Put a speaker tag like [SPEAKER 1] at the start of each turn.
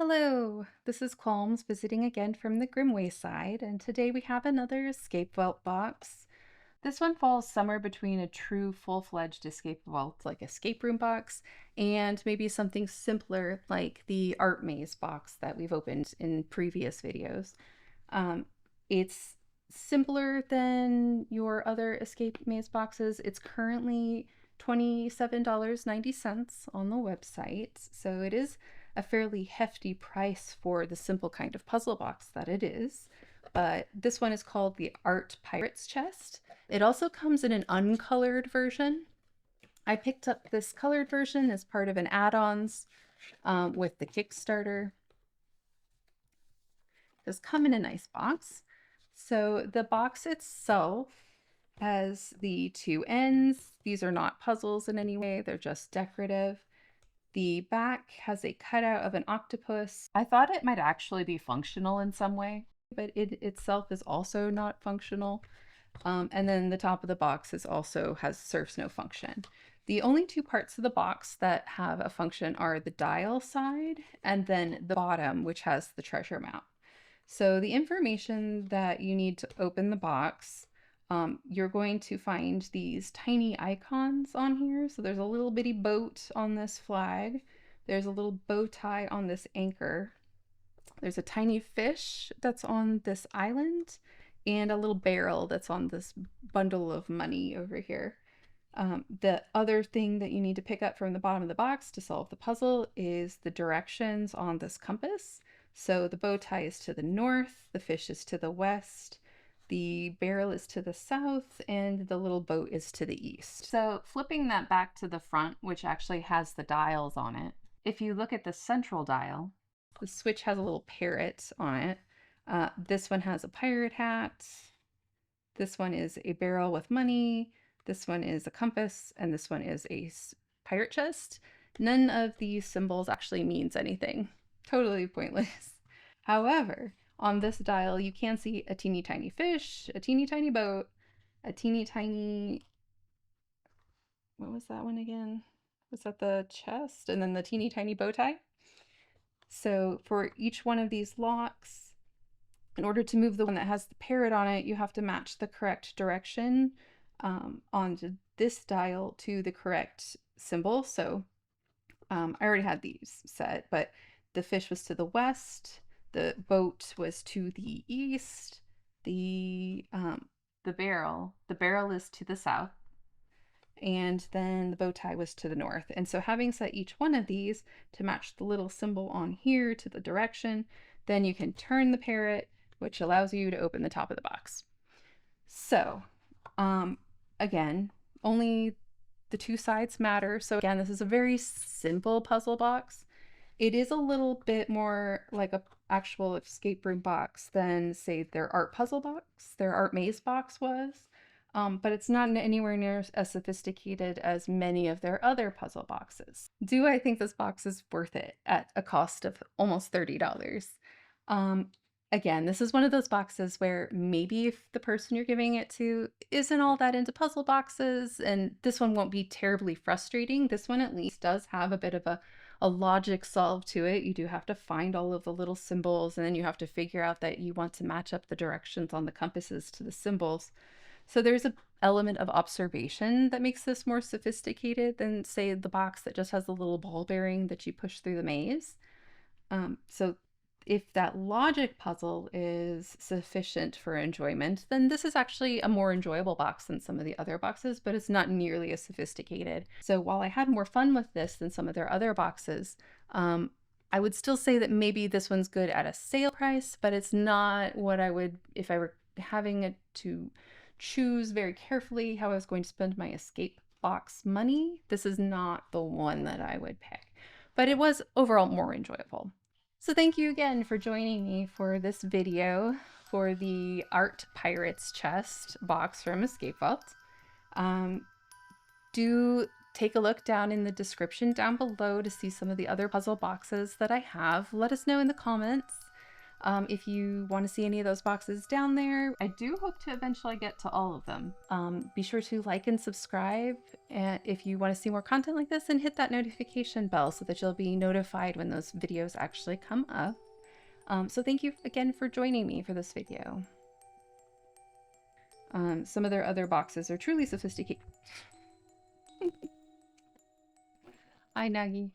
[SPEAKER 1] Hello, this is Qyalms visiting again from the Grim Wayside, and today we have another EscapeWelt box. This one falls somewhere between a true full-fledged EscapeWelt, like escape room box, and maybe something simpler like the art maze box that we've opened in previous videos. It's simpler than your other escape maze boxes. It's currently $27.90 on the website, so it is a fairly hefty price for the simple kind of puzzle box that it is. But this one is called the Art Pirates Chest. It also comes in an uncolored version. I picked up this colored version as part of an add-ons with the Kickstarter. It does come in a nice box. So the box itself has the two ends. These are not puzzles in any way, they're just decorative. The back has a cutout of an octopus. I thought it might actually be functional in some way, but it itself is also not functional. And then the top of the box serves no function. The only two parts of the box that have a function are the dial side and then the bottom, which has the treasure map. So the information that you need to open the box, you're going to find these tiny icons on here. So there's a little bitty boat on this flag. There's a little bow tie on this anchor. There's a tiny fish that's on this island and a little barrel that's on this bundle of money over here. The other thing that you need to pick up from the bottom of the box to solve the puzzle is the directions on this compass. So the bow tie is to the north, the fish is to the west, the barrel is to the south, and the little boat is to the east. So flipping that back to the front, which actually has the dials on it, if you look at the central dial, the switch has a little parrot on it. This one has a pirate hat. This one is a barrel with money. This one is a compass, and this one is a pirate chest. None of these symbols actually means anything. Totally pointless. However, on this dial, you can see a teeny tiny fish, a teeny tiny boat, a teeny tiny, what was that one again? Was that the chest? And then the teeny tiny bow tie. So for each one of these locks, in order to move the one that has the parrot on it, you have to match the correct direction on this dial to the correct symbol. So I already had these set, but the fish was to the west, the boat was to the east, the barrel is to the south, and then the bow tie was to the north. And so having set each one of these to match the little symbol on here to the direction, then you can turn the parrot, which allows you to open the top of the box. So again, only the two sides matter. So again, this is a very simple puzzle box. It is a little bit more like an actual escape room box than, say, their art puzzle box, their art maze box was. But it's not anywhere near as sophisticated as many of their other puzzle boxes. Do I think this box is worth it at a cost of almost $30? Again, this is one of those boxes where maybe if the person you're giving it to isn't all that into puzzle boxes, and this one won't be terribly frustrating. This one at least does have a bit of a logic solve to it. You do have to find all of the little symbols, and then you have to figure out that you want to match up the directions on the compasses to the symbols. So there's an element of observation that makes this more sophisticated than, say, the box that just has the little ball bearing that you push through the maze. So if that logic puzzle is sufficient for enjoyment, then this is actually a more enjoyable box than some of the other boxes, but it's not nearly as sophisticated. So while I had more fun with this than some of their other boxes, I would still say that maybe this one's good at a sale price, but it's not what I would, if I were having it to choose very carefully how I was going to spend my escape box money, this is not the one that I would pick. But it was overall more enjoyable. So thank you again for joining me for this video for the Art Pirates Chest box from EscapeWelt. Do take a look down in the description down below to see some of the other puzzle boxes that I have. Let us know in the comments If you want to see any of those boxes down there, I do hope to eventually get to all of them. Be sure to like and subscribe if you want to see more content like this, and hit that notification bell so that you'll be notified when those videos actually come up. So thank you again for joining me for this video. Some of their other boxes are truly sophisticated. Hi, Nagi.